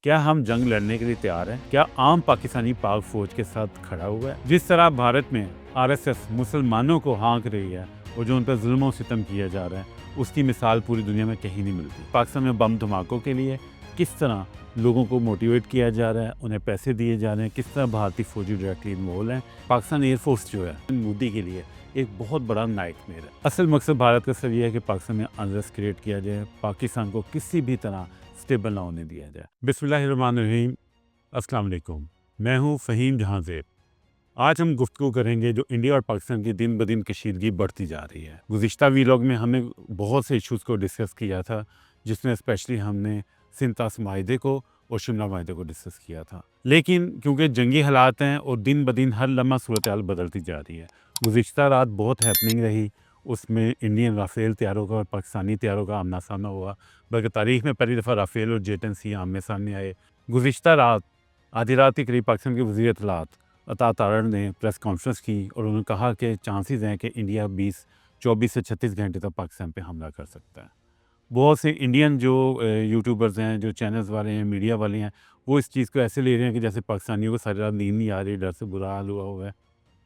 کیا ہم جنگ لڑنے کے لیے تیار ہیں؟ کیا عام پاکستانی پاک فوج کے ساتھ کھڑا ہوا ہے؟ جس طرح بھارت میں RSS مسلمانوں کو ہانک رہی ہے اور جو ان پر ظلم و ستم کیا جا رہا ہے، اس کی مثال پوری دنیا میں کہیں نہیں ملتی۔ پاکستان میں بم دھماکوں کے لیے کس طرح لوگوں کو موٹیویٹ کیا جا رہا ہے، انہیں پیسے دیے جا رہے ہیں، کس طرح بھارتی فوجی ڈائریکٹلی انوالو ہیں۔ پاکستان ایئر فورس جو ہے مودی کے لیے ایک بہت بڑا نائٹ میئر ہے۔ اصل مقصد بھارت کا صرف یہ ہے کہ پاکستان میں انریسٹ کریٹ کیا جائے، پاکستان کو کسی بھی طرح سٹیبل نہ ہونے دیا جائے۔ بسم اللہ الرحمن الرحیم، السلام علیکم، میں ہوں فہیم جہاں زیب۔ آج ہم گفتگو کریں گے جو انڈیا اور پاکستان کی دن بدن کشیدگی بڑھتی جا رہی ہے۔ گزشتہ ویلاگ میں ہم نے بہت سے ایشوز کو ڈسکس کیا تھا، جس میں اسپیشلی ہم نے سنتاس معاہدے کو اور شملہ معاہدے کو ڈسکس کیا تھا، لیکن کیونکہ جنگی حالات ہیں اور دن بدن ہر لمحہ صورتحال بدلتی جا رہی ہے۔ گزشتہ رات بہت ہیپننگ رہی، اس میں انڈین رافیل طیاروں کا اور پاکستانی طیاروں کا آمنا سامنا ہوا، بلکہ تاریخ میں پہلی دفعہ رافیل اور J-10C آمنے سامنے آئے۔ گزشتہ رات آدھی رات کے قریب پاکستان کے وزیر اطلاعات عطا تارڑ نے پریس کانفرنس کی اور انہوں نے کہا کہ چانسز ہیں کہ انڈیا 24 سے 36 گھنٹے تک پاکستان پہ حملہ کر سکتا ہے۔ بہت سے انڈین جو یوٹیوبرز ہیں، جو چینلز والے ہیں، میڈیا والے ہیں، وہ اس چیز کو ایسے لے رہے ہیں کہ جیسے پاکستانیوں کو ساری رات نیند نہیں آ رہی، ڈر سے برا حال ہوا ہے،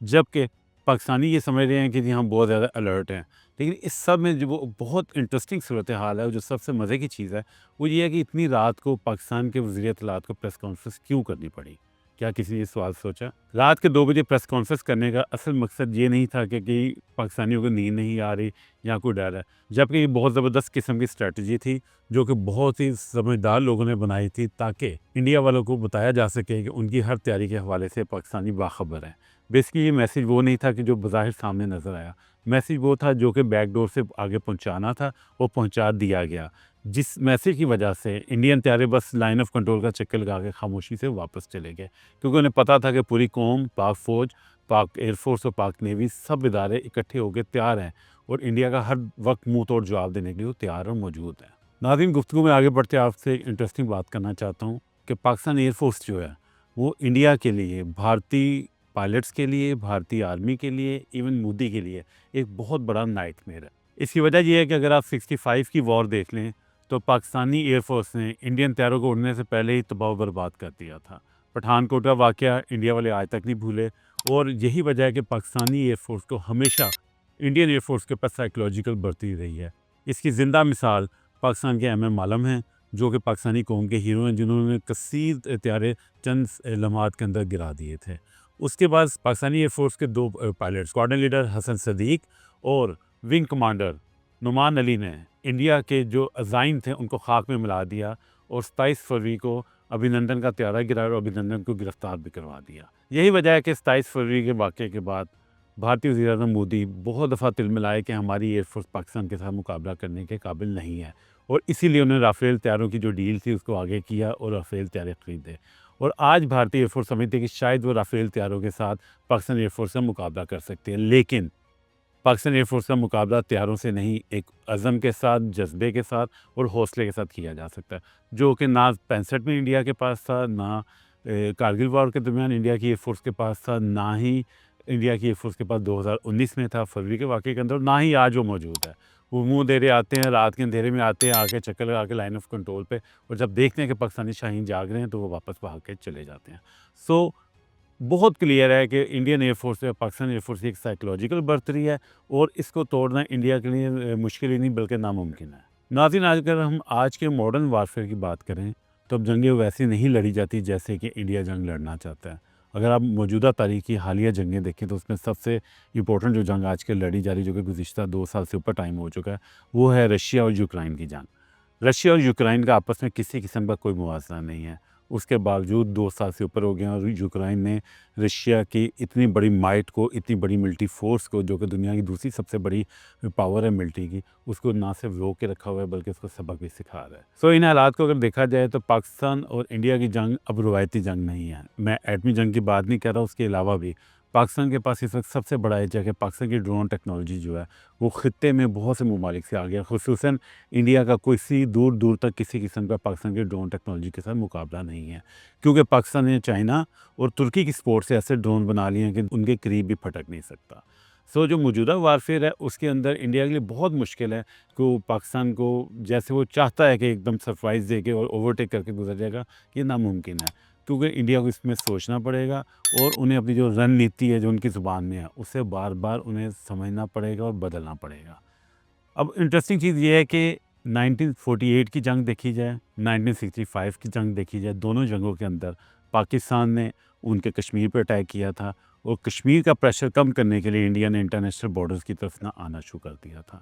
جبکہ پاکستانی یہ سمجھ رہے ہیں کہ جی ہم بہت زیادہ الرٹ ہیں۔ لیکن اس سب میں جو وہ بہت انٹرسٹنگ صورتحال ہے، جو سب سے مزے کی چیز ہے، وہ یہ ہے کہ اتنی رات کو پاکستان کے وزیر اطلاعات کو پریس کانفرنس کیوں کرنی پڑی؟ کیا کسی نے یہ سوال سوچا؟ رات کے 2 بجے پریس کانفرنس کرنے کا اصل مقصد یہ نہیں تھا کہ پاکستانیوں کو نیند نہیں آ رہی یا کوئی ڈر ہے، جبکہ یہ بہت زبردست قسم کی اسٹریٹجی تھی جو کہ بہت ہی سمجھدار لوگوں نے بنائی تھی، تاکہ انڈیا والوں کو بتایا جا سکے کہ ان کی ہر تیاری کے حوالے سے پاکستانی باخبر ہیں۔ بیسکلی یہ میسیج وہ نہیں تھا کہ جو بظاہر سامنے نظر آیا، میسیج وہ تھا جو کہ بیک ڈور سے آگے پہنچانا تھا، وہ پہنچا دیا گیا، جس میسیج کی وجہ سے انڈین طیارے بس لائن آف کنٹرول کا چکر لگا کے خاموشی سے واپس چلے گئے، کیونکہ انہیں پتا تھا کہ پوری قوم، پاک فوج، پاک ایئر فورس اور پاک نیوی سب ادارے اکٹھے ہو کے تیار ہیں اور انڈیا کا ہر وقت منہ توڑ جواب دینے کے لیے وہ تیار اور موجود ہیں۔ ناظرین، گفتگو میں آگے بڑھتے آپ سے ایک انٹرسٹنگ بات کرنا چاہتا ہوں کہ پاکستان ایئر فورس جو ہے وہ انڈیا کے لیے، بھارتی پائلٹس کے لیے، بھارتی آرمی کے لیے، ایون مودی کے لیے ایک بہت بڑا نائٹ میئر ہے۔ اس کی وجہ یہ ہے کہ اگر آپ 65 کی وار دیکھ لیں تو پاکستانی ایئر فورس نے انڈین طیاروں کو اڑنے سے پہلے ہی تباہ و برباد کر دیا تھا۔ پٹھان کوٹ کا واقعہ انڈیا والے آج تک نہیں بھولے، اور یہی وجہ ہے کہ پاکستانی ایئر فورس کو ہمیشہ انڈین ایئر فورس کے پاس سائیکولوجیکل بڑھتی رہی ہے۔ اس کی زندہ مثال پاکستان کے MM عالم ہیں، جو کہ پاکستانی قوم کے ہیرو ہیں، جنہوں نے کثیر طیارے چند لمحات کے اندر گرا دیے تھے۔ اس کے بعد پاکستانی ایئر فورس کے 2 پائلٹ، اسکواڈرن لیڈر حسن صدیق اور ونگ کمانڈر نعمان علی نے انڈیا کے جو عزائم تھے ان کو خاک میں ملا دیا، اور 27 فروری کو ابھینندن کا طیارہ گرایا اور ابھینندن کو گرفتار بھی کروا دیا۔ یہی وجہ ہے کہ 27 فروری کے واقعے کے بعد بھارتی وزیر اعظم مودی بہت دفعہ تل ملائے کہ ہماری ایئر فورس پاکستان کے ساتھ مقابلہ کرنے کے قابل نہیں ہے، اور اسی لیے انہوں نے رافیل طیاروں کی جو ڈیل تھی اس کو آگے کیا اور رافیل طیارے خریدے، اور آج بھارتی ایئر فورس سمجھتے ہیں کہ شاید وہ رافیل طیاروں کے ساتھ پاکستان ایئر فورس کا مقابلہ کر سکتے ہیں، لیکن پاکستان ایئر فورس کا مقابلہ طیاروں سے نہیں، ایک عزم کے ساتھ، جذبے کے ساتھ اور حوصلے کے ساتھ کیا جا سکتا ہے، جو کہ نہ 65 میں انڈیا کے پاس تھا، نہ کارگل وار کے درمیان انڈیا کی ایئر فورس کے پاس تھا، نہ ہی انڈیا کی ایئر فورس کے پاس 2019 میں تھا فروری کے واقعے کے اندر، نہ ہی آج وہ موجود ہے۔ وہ منہ دے رہے آتے ہیں، رات کے اندھیرے میں آتے ہیں، آ کے چکر لگا کے لائن آف کنٹرول پہ، اور جب دیکھتے ہیں کہ پاکستانی شاہین جاگ رہے ہیں تو وہ واپس بھاگ کے چلے جاتے ہیں۔ بہت کلیئر ہے کہ انڈین ایئر فورس یا پاکستان ایئر فورس کی ایک سائیکولوجیکل برتری ہے، اور اس کو توڑنا انڈیا کے لیے مشکل ہی نہیں بلکہ ناممکن ہے۔ ناظرین، اگر ہم آج کے ماڈرن وارفیئر کی بات کریں تو اب جنگیں ویسی نہیں لڑی جاتی جیسے کہ انڈیا جنگ لڑنا چاہتا ہے۔ اگر آپ موجودہ تاریخ کی حالیہ جنگیں دیکھیں تو اس میں سب سے امپورٹنٹ جو جنگ آج کے لڑی جا رہی، جو کہ گزشتہ 2 سال سے اوپر ٹائم ہو چکا ہے، وہ ہے رشیا اور یوکرائن کی جنگ۔ رشیا اور یوکرائن کا آپس میں کسی قسم کا کوئی موازنہ نہیں ہے، اس کے باوجود 2 سال سے اوپر ہو گئے ہیں، اور یوکرائن نے رشیا کی اتنی بڑی مائٹ کو، اتنی بڑی ملٹری فورس کو، جو کہ دنیا کی دوسری سب سے بڑی پاور ہے ملٹری کی، اس کو نہ صرف روک کے رکھا ہوا ہے بلکہ اس کو سبق بھی سکھا رہا ہے۔ ان حالات کو اگر دیکھا جائے تو پاکستان اور انڈیا کی جنگ اب روایتی جنگ نہیں ہے۔ میں ایٹمی جنگ کی بات نہیں کر رہا، اس کے علاوہ بھی پاکستان کے پاس اس وقت سب سے بڑا ایج ہے کہ پاکستان کی ڈرون ٹیکنالوجی جو ہے وہ خطے میں بہت سے ممالک سے آگے ہے، خصوصاً انڈیا کا کوئی دور دور تک کسی قسم کا پاکستان کی ڈرون ٹیکنالوجی کے ساتھ مقابلہ نہیں ہے، کیونکہ پاکستان نے چائنا اور ترکی کی سپورٹ سے ایسے ڈرون بنا لیے ہیں کہ ان کے قریب بھی پھٹک نہیں سکتا۔ سو جو موجودہ وارفیئر ہے اس کے اندر انڈیا کے لیے بہت مشکل ہے کہ وہ پاکستان کو جیسے وہ چاہتا ہے کہ ایک دم سرپرائز دے کے اور اوورٹیک کر کے گزر جائے گا، یہ ناممکن ہے، کیونکہ انڈیا کو اس میں سوچنا پڑے گا اور انہیں اپنی جو رن نیتی ہے جو ان کی زبان میں ہے اسے بار بار انہیں سمجھنا پڑے گا اور بدلنا پڑے گا۔ اب انٹرسٹنگ چیز یہ ہے کہ 1948 کی جنگ دیکھی جائے، 1965 کی جنگ دیکھی جائے، دونوں جنگوں کے اندر پاکستان نے ان کے کشمیر پہ اٹیک کیا تھا اور کشمیر کا پریشر کم کرنے کے لیے انڈیا نے انٹرنیشنل بارڈرز کی طرف نہ آنا شروع کر دیا تھا۔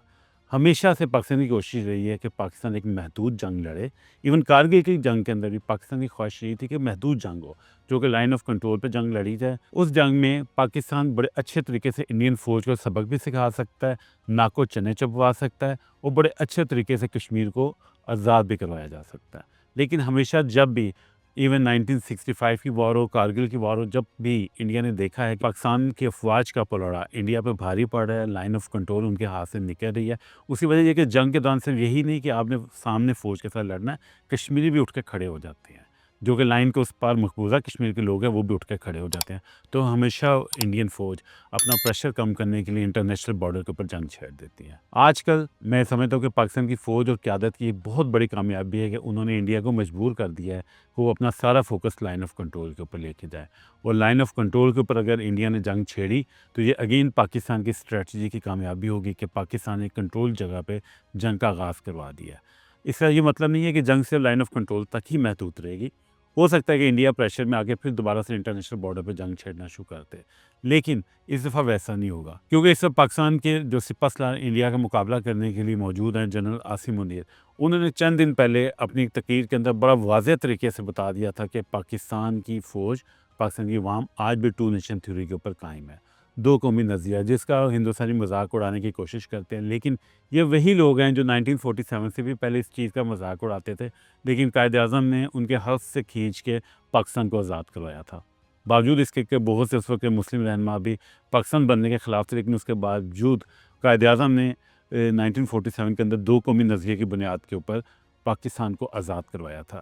ہمیشہ سے پاکستان کی کوشش رہی ہے کہ پاکستان ایک محدود جنگ لڑے، ایون کارگل کی جنگ کے اندر بھی پاکستان کی خواہش رہی تھی کہ محدود جنگ ہو، جو کہ لائن آف کنٹرول پہ جنگ لڑی جائے۔ اس جنگ میں پاکستان بڑے اچھے طریقے سے انڈین فوج کو سبق بھی سکھا سکتا ہے، ناک کو چنے چبوا سکتا ہے اور بڑے اچھے طریقے سے کشمیر کو آزاد بھی کروایا جا سکتا ہے۔ لیکن ہمیشہ جب بھی ایون 1965 کی وار ہو، کارگل کی وار ہو، جب بھی انڈیا نے دیکھا ہے کہ پاکستان کی افواج کا پلڑا انڈیا پہ بھاری پڑ رہا ہے، لائن آف کنٹرول ان کے ہاتھ سے نکل رہی ہے، اسی وجہ یہ کہ جنگ کے دوران صرف یہی نہیں کہ آپ نے سامنے فوج کے ساتھ لڑنا ہے، کشمیری بھی اٹھ کے کھڑے ہو جاتے ہیں، جو کہ لائن کے اس پار مقبوضہ کشمیر کے لوگ ہیں وہ بھی اٹھ کے کھڑے ہو جاتے ہیں۔ تو ہمیشہ انڈین فوج اپنا پریشر کم کرنے کے لیے انٹرنیشنل بارڈر کے اوپر جنگ چھیڑ دیتی ہے۔ آج کل میں سمجھتا ہوں کہ پاکستان کی فوج اور قیادت کی بہت بڑی کامیابی ہے کہ انہوں نے انڈیا کو مجبور کر دیا ہے کہ وہ اپنا سارا فوکس لائن آف کنٹرول کے اوپر لے کے جائے، اور لائن آف کنٹرول کے اوپر اگر انڈیا نے جنگ چھیڑی تو یہ اگین پاکستان کی اسٹریٹجی کی کامیابی ہوگی کہ پاکستان نے کنٹرول جگہ پہ جنگ کا آغاز کروا دیا ہے۔ اس کا یہ مطلب نہیں ہے کہ جنگ صرف لائن آف کنٹرول تک ہی محدود رہے گی، ہو سکتا ہے کہ انڈیا پریشر میں آگے پھر دوبارہ سے انٹرنیشنل بارڈر پہ جنگ چھیڑنا شروع کرتے، لیکن اس دفعہ ویسا نہیں ہوگا، کیونکہ اس وقت پاکستان کے جو سپہ سالار انڈیا کا مقابلہ کرنے کے لیے موجود ہیں جنرل عاصم منیر، انہوں نے چند دن پہلے اپنی تقریر کے اندر بڑا واضح طریقے سے بتا دیا تھا کہ پاکستان کی فوج، پاکستان کی عوام آج بھی ٹو نیشن تھیوری کے اوپر قائم ہے، دو قومی نظریہ، جس کا ہندوستانی مذاق اڑانے کی کوشش کرتے ہیں، لیکن یہ وہی لوگ ہیں جو 1947 سے بھی پہلے اس چیز کا مذاق اڑاتے تھے، لیکن قائد اعظم نے ان کے حلف سے کھینچ کے پاکستان کو آزاد کروایا تھا۔ باوجود اس کے کہ بہت سے اس وقت کے مسلم رہنما بھی پاکستان بننے کے خلاف تھے، لیکن اس کے باوجود قائد اعظم نے 1947 کے اندر دو قومی نظریے کی بنیاد کے اوپر پاکستان کو آزاد کروایا تھا۔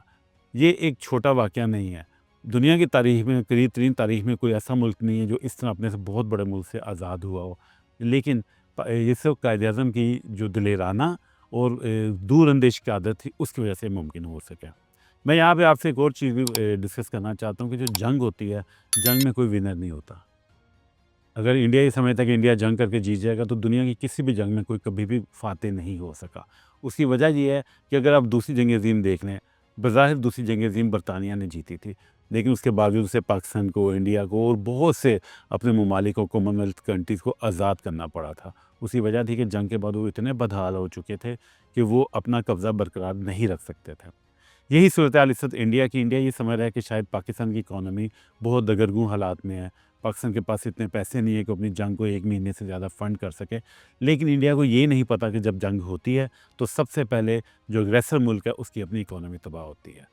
یہ ایک چھوٹا واقعہ نہیں ہے، دنیا کی تاریخ میں، قریب ترین تاریخ میں کوئی ایسا ملک نہیں ہے جو اس طرح اپنے سے بہت بڑے ملک سے آزاد ہوا ہو، لیکن یہ سب قائد اعظم کی جو دلیرانہ اور دور اندیش قیادت تھی اس کی وجہ سے ممکن ہو سکے۔ میں یہاں پہ آپ سے ایک اور چیز بھی ڈسکس کرنا چاہتا ہوں کہ جو جنگ ہوتی ہے، جنگ میں کوئی ونر نہیں ہوتا۔ اگر انڈیا یہ سمجھتا ہے کہ انڈیا جنگ کر کے جیت جائے گا تو دنیا کی کسی بھی جنگ میں کوئی کبھی بھی فاتح نہیں ہو سکا۔ اس کی وجہ یہ ہے کہ اگر آپ دوسری جنگ عظیم دیکھ لیں، بظاہر دوسری جنگ عظیم برطانیہ نے جیتی تھی، لیکن اس کے باوجود اسے پاکستان کو، انڈیا کو اور بہت سے اپنے ممالک کو، کامن ویلتھ کنٹریز کو آزاد کرنا پڑا تھا۔ اسی وجہ تھی کہ جنگ کے بعد وہ اتنے بدحال ہو چکے تھے کہ وہ اپنا قبضہ برقرار نہیں رکھ سکتے تھے۔ یہی صورتحال اس وقت انڈیا کی، انڈیا یہ سمجھ رہا ہے کہ شاید پاکستان کی اکانومی بہت دگرگوں حالات میں ہے، پاکستان کے پاس اتنے پیسے نہیں ہے کہ اپنی جنگ کو ایک مہینے سے زیادہ فنڈ کر سکے، لیکن انڈیا کو یہ نہیں پتہ کہ جب جنگ ہوتی ہے تو سب سے پہلے جو اگریسر ملک ہے اس کی اپنی اکانومی تباہ ہوتی ہے۔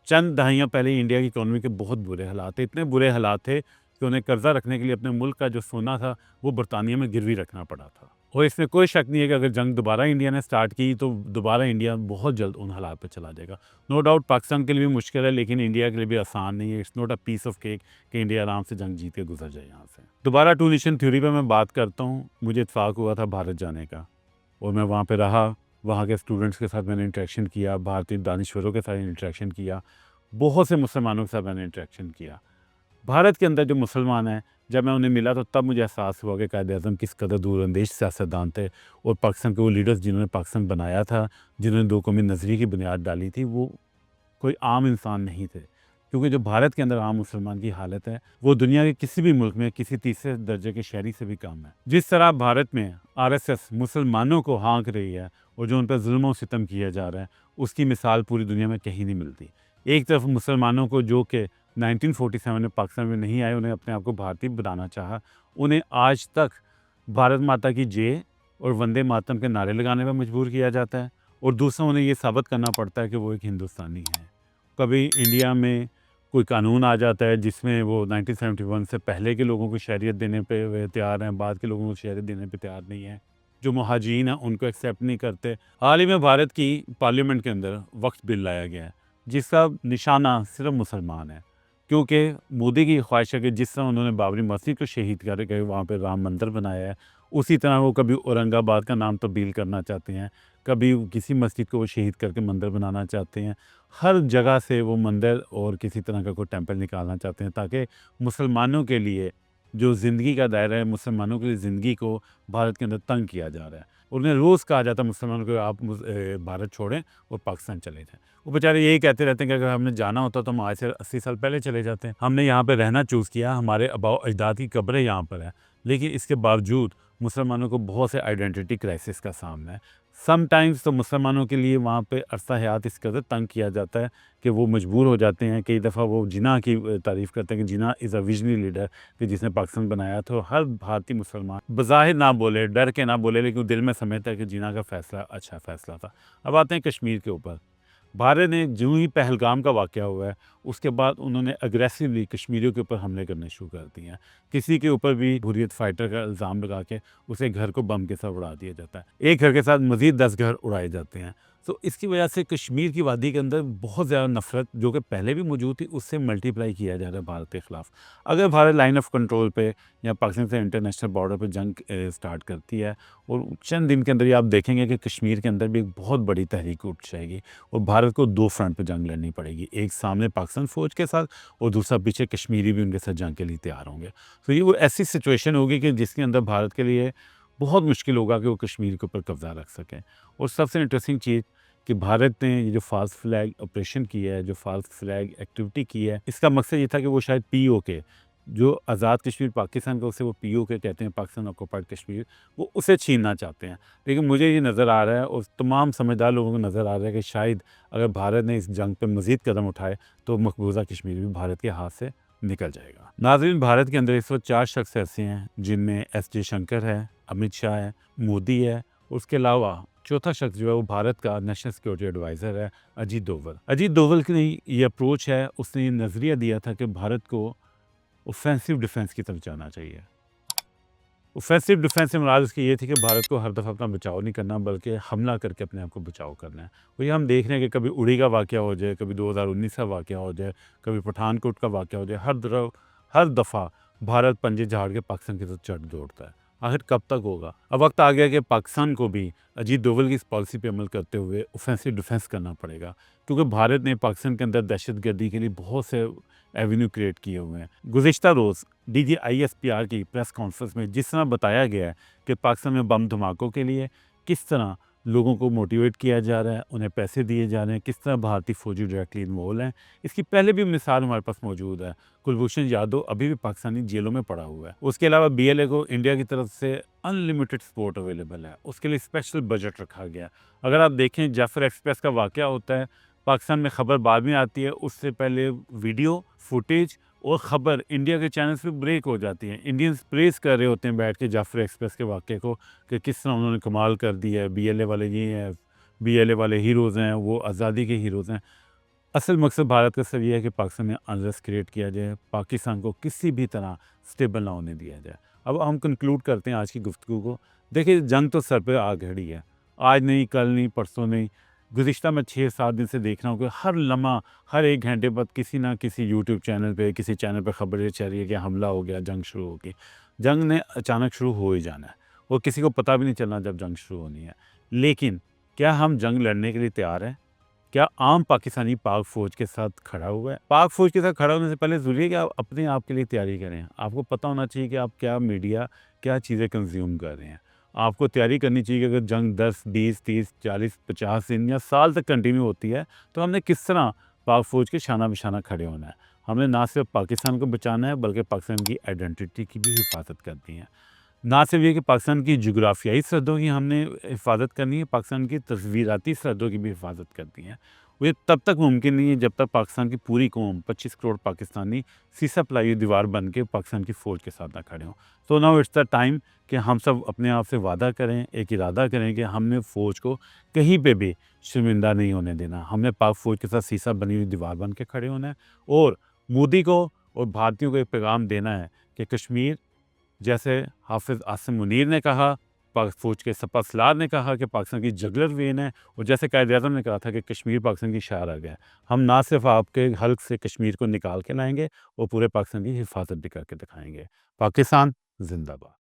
چند دہائیاں پہلے انڈیا کی اکانومی کے بہت برے حالات تھے، اتنے برے حالات تھے کہ انہیں قرضہ رکھنے کے لیے اپنے ملک کا جو سونا تھا وہ برطانیہ میں گروی رکھنا پڑا تھا۔ اور اس میں کوئی شک نہیں ہے کہ اگر جنگ دوبارہ انڈیا نے سٹارٹ کی تو دوبارہ انڈیا بہت جلد ان حالات پہ چلا جائے گا۔ نو ڈاؤٹ پاکستان کے لیے بھی مشکل ہے، لیکن انڈیا کے لیے بھی آسان نہیں ہے۔ It's not a piece of cake کہ انڈیا آرام سے جنگ جیت کے گزر جائے یہاں سے۔ دوبارہ ٹو نیشن تھیوری پہ میں بات کرتا ہوں، مجھے اتفاق ہوا تھا بھارت جانے کا، اور میں وہاں پہ رہا، وہاں کے اسٹوڈنٹس کے ساتھ میں نے انٹریکشن کیا، بھارتی دانشوروں کے ساتھ انٹریکشن کیا، بہت سے مسلمانوں کے ساتھ میں نے انٹریکشن کیا۔ بھارت کے اندر جو مسلمان ہیں، جب میں انہیں ملا تو تب مجھے احساس ہوا کہ قائد اعظم کس قدر دور اندیش سیاستدان تھے، اور پاکستان کے وہ لیڈرز جنہوں نے پاکستان بنایا تھا، جنہوں نے دو قومی نظریے کی بنیاد ڈالی تھی، وہ کوئی عام انسان نہیں تھے، کیونکہ جو بھارت کے اندر عام مسلمان کی حالت ہے وہ دنیا کے کسی بھی ملک میں کسی تیسرے درجے کے شہری سے بھی کم ہے۔ جس طرح بھارت میں RSS مسلمانوں کو ہانک رہی ہے اور جو ان پر ظلم و ستم کیا جا رہا ہے، اس کی مثال پوری دنیا میں کہیں نہیں ملتی۔ ایک طرف مسلمانوں کو جو کہ 1947 میں پاکستان میں نہیں آئے، انہیں اپنے آپ کو بھارتی بنانا چاہا، انہیں آج تک بھارت ماتا کی جے اور وندے ماترم کے نعرے لگانے پر مجبور کیا جاتا ہے، اور دوسرا انہیں یہ ثابت کرنا پڑتا ہے کہ وہ ایک ہندوستانی ہیں۔ کبھی انڈیا میں کوئی قانون آ جاتا ہے جس میں وہ 1971 سے پہلے کے لوگوں کو شہریت دینے پہ تیار ہیں، بعد کے لوگوں کو شہریت دینے پہ تیار نہیں ہیں، جو مہاجرین ہیں ان کو ایکسیپٹ نہیں کرتے۔ حال ہی میں بھارت کی پارلیمنٹ کے اندر وقف بل لایا گیا ہے جس کا نشانہ صرف مسلمان ہے، کیونکہ مودی کی خواہش ہے کہ جس طرح انہوں نے بابری مسجد کو شہید کر کے وہاں پہ رام مندر بنایا ہے، اسی طرح وہ کبھی اورنگ آباد کا نام تبدیل کرنا چاہتے ہیں، کبھی کسی مسجد کو وہ شہید کر کے مندر بنانا چاہتے ہیں۔ ہر جگہ سے وہ مندر اور کسی طرح کا کوئی ٹیمپل نکالنا چاہتے ہیں تاکہ مسلمانوں کے لیے جو زندگی کا دائرہ ہے، مسلمانوں کے لیے زندگی کو بھارت کے اندر تنگ کیا جا رہا ہے۔ انہیں روز کہا جاتا ہے مسلمانوں کو آپ بھارت چھوڑیں اور پاکستان چلے جائیں۔ وہ بیچارے یہی کہتے رہتے ہیں کہ اگر ہم نے جانا ہوتا تو ہم آج سے 80 سال پہلے چلے جاتے ہیں۔ ہم نے یہاں پہ رہنا چوز کیا، ہمارے آباء و اجداد کی قبریں یہاں پر ہیں، لیکن اس کے باوجود مسلمانوں کو بہت سے آئیڈینٹی کرائسس کا سامنا ہے۔ سم ٹائمز تو مسلمانوں کے لیے وہاں پہ عرصہ حیات اس قدر تنگ کیا جاتا ہے کہ وہ مجبور ہو جاتے ہیں۔ کئی دفعہ وہ جناح کی تعریف کرتے ہیں کہ جناح از اے ویژنری لیڈر، کہ جس نے پاکستان بنایا تھا۔ ہر بھارتی مسلمان بظاہر نہ بولے، ڈر کے نہ بولے، لیکن دل میں سمجھتا ہے کہ جناح کا فیصلہ اچھا فیصلہ تھا۔ اب آتے ہیں کشمیر کے اوپر۔ بھارت نے جو ہی پہلگام کا واقعہ ہوا ہے، اس کے بعد انہوں نے اگریسولی کشمیریوں کے اوپر حملے کرنے شروع کر دیے ہیں۔ کسی کے اوپر بھی حریت فائٹر کا الزام لگا کے اسے گھر کو بم کے ساتھ اڑا دیا جاتا ہے۔ ایک گھر کے ساتھ مزید 10 گھر اڑائے جاتے ہیں۔ تو اس کی وجہ سے کشمیر کی وادی کے اندر بہت زیادہ نفرت جو کہ پہلے بھی موجود تھی، اس سے ملٹی پلائی کیا جا رہا ہے بھارت کے خلاف۔ اگر بھارت لائن آف کنٹرول پہ یا پاکستان سے انٹرنیشنل بارڈر پہ جنگ سٹارٹ کرتی ہے، اور چند دن کے اندر ہی آپ دیکھیں گے کہ کشمیر کے اندر بھی ایک بہت بڑی تحریک اٹھ جائے گی، اور بھارت کو 2 فرنٹ پہ جنگ لڑنی پڑے گی، ایک سامنے پاکستان فوج کے ساتھ اور دوسرا پیچھے کشمیری بھی ان کے ساتھ جنگ کے لیے تیار ہوں گے۔ تو یہ وہ ایسی سچویشن ہوگی کہ جس کے اندر بھارت کے لیے بہت مشکل ہوگا کہ وہ کشمیر کے اوپر قبضہ رکھ سکیں۔ اور سب سے انٹرسٹنگ چیز کہ بھارت نے یہ جو فالس فلیگ آپریشن کیا ہے، جو فالس فلیگ ایکٹیویٹی کی ہے، اس کا مقصد یہ تھا کہ وہ شاید پی او کے جو آزاد کشمیر پاکستان کو، اسے وہ پی او کے کہتے ہیں، پاکستان آکوپائڈ کشمیر، وہ اسے چھیننا چاہتے ہیں۔ لیکن مجھے یہ نظر آ رہا ہے اور تمام سمجھدار لوگوں کو نظر آ رہا ہے کہ شاید اگر بھارت نے اس جنگ پہ مزید قدم اٹھائے تو مقبوضہ کشمیر بھی بھارت کے ہاتھ سے نکل جائے گا۔ ناظرین، بھارت کے اندر اس وقت 4 شخص ایسے ہیں جن میں ایس جے شنکر ہے، امت شاہ ہے، مودی ہے، اس کے علاوہ چوتھا شخص جو ہے وہ بھارت کا نیشنل سیکورٹی ایڈوائزر ہے، اجیت دوول۔ اجیت دوول کی یہ اپروچ ہے، اس نے یہ نظریہ دیا تھا کہ بھارت کو اوفینسو ڈیفینس کی طرف جانا چاہیے۔ اوفینسو ڈیفینس سے مراد اس کی یہ تھی کہ بھارت کو ہر دفعہ اپنا بچاؤ نہیں کرنا، بلکہ حملہ کر کے اپنے آپ کو بچاؤ کرنا ہے۔ وہ یہ ہم دیکھ رہے ہیں کہ کبھی اڑی کا واقعہ ہو جائے، کبھی 2019 کا واقعہ ہو جائے، کبھی پٹھان کوٹ کا واقعہ ہو جائے، ہر دفعہ بھارت پنجے جھاڑ کے پاکستان کی طرف چڑھ دوڑتا ہے۔ آخر کب تک ہوگا؟ اب وقت آ گیا کہ پاکستان کو بھی اجیت دوول کی اس پالیسی پہ عمل کرتے ہوئے اوفینسو ڈیفینس کرنا پڑے گا، کیونکہ بھارت نے پاکستان کے اندر دہشت گردی کے لیے بہت سے ایونیو کریٹ کیے ہوئے ہیں۔ گزشتہ روز D G I S P R کی پریس کانفرنس میں جس طرح بتایا گیا ہے کہ پاکستان میں بم دھماکوں کے لیے کس طرح لوگوں کو موٹیویٹ کیا جا رہا ہے، انہیں پیسے دیے جا رہے ہیں، کس طرح بھارتی فوجی ڈائریکٹلی انوالو ہیں، اس کی پہلے بھی مثال ہمارے پاس موجود ہے۔ کلبھوشن یادو ابھی بھی پاکستانی جیلوں میں پڑا ہوا ہے۔ اس کے علاوہ بی ایل اے کو انڈیا کی طرف سے ان لمیٹڈ سپورٹ اویلیبل ہے، اس کے لیے اسپیشل بجٹ رکھا گیا ہے۔ اگر آپ دیکھیں جعفر ایکسپریس کا واقعہ ہوتا ہے، پاکستان میں خبر بعد میں آتی ہے، اس سے پہلے ویڈیو فوٹیج اور خبر انڈیا کے چینلز پہ بریک ہو جاتی ہیں۔ انڈینز پریز کر رہے ہوتے ہیں بیٹھ کے جعفر ایکسپریس کے واقعے کو کہ کس طرح انہوں نے کمال کر دی ہے، بی ایل اے والے یہ ہیں، بی ایل اے والے ہیروز ہیں، وہ آزادی کے ہیروز ہیں۔ اصل مقصد بھارت کا صرف یہ ہے کہ پاکستان میں انریسٹ کریٹ کیا جائے، پاکستان کو کسی بھی طرح سٹیبل نہ ہونے دیا جائے۔ اب ہم کنکلوڈ کرتے ہیں آج کی گفتگو کو۔ دیکھیں، جنگ تو سر پہ آ گھڑی ہے، آج نہیں، کل نہیں، پرسوں نہیں، گزشتہ میں 6-7 دن سے دیکھ رہا ہوں کہ ہر لمحہ، ہر 1 گھنٹے بعد کسی نہ کسی یوٹیوب چینل پہ، کسی چینل پہ خبر یہ چل رہی ہے کہ حملہ ہو گیا، جنگ شروع ہوگی۔ جنگ نے اچانک شروع ہو ہی جانا ہے، اور کسی کو پتہ بھی نہیں چلنا جب جنگ شروع ہونی ہے۔ لیکن کیا ہم جنگ لڑنے کے لیے تیار ہیں؟ کیا عام پاکستانی پاک فوج کے ساتھ کھڑا ہوا ہے؟ پاک فوج کے ساتھ کھڑا ہونے سے پہلے ضروری ہے کہ آپ اپنے آپ کے لیے تیاری کریں۔ آپ کو پتہ ہونا چاہیے کہ آپ کیا میڈیا، کیا چیزیں کنزیوم کر رہے ہیں۔ آپ کو تیاری کرنی چاہیے کہ اگر جنگ 10، 20، 30، 40، 50 دن یا سال تک کنٹینیو ہوتی ہے تو ہم نے کس طرح پاک فوج کے شانہ بشانہ کھڑے ہونا ہے۔ ہم نے نہ صرف پاکستان کو بچانا ہے بلکہ پاکستان کی آئیڈینٹی کی بھی حفاظت کرنی ہے۔ نہ صرف یہ کہ پاکستان کی جغرافیائی سرحدوں کی ہم نے حفاظت کرنی ہے، پاکستان کی تصویراتی سرحدوں کی بھی حفاظت کرنی ہے۔ وہ یہ تب تک ممکن نہیں ہے جب تک پاکستان کی پوری قوم، 25 کروڑ پاکستانی، سیسا پلائی دیوار بن کے پاکستان کی فوج کے ساتھ نہ کھڑے ہوں۔ تو ناؤ اٹس دا ٹائم کہ ہم سب اپنے آپ سے وعدہ کریں، ایک ارادہ کریں کہ ہم نے فوج کو کہیں پہ بھی شرمندہ نہیں ہونے دینا۔ ہم نے پاک فوج کے ساتھ سیسا بنی ہوئی دیوار بن کے کھڑے ہونا ہے، اور مودی کو اور بھارتیوں کو ایک پیغام دینا ہے کہ کشمیر، جیسے حافظ عاصم منیر نے کہا، پاک فوج کے سپہ سالار نے کہا کہ پاکستان کی جگلر وین ہے، اور جیسے قائد اعظم نے کہا تھا کہ کشمیر پاکستان کی شاہراہ ہے۔ ہم نہ صرف آپ کے حلق سے کشمیر کو نکال کے لائیں گے، اور پورے پاکستان کی حفاظت بھی کر کے دکھائیں گے۔ پاکستان زندہ باد۔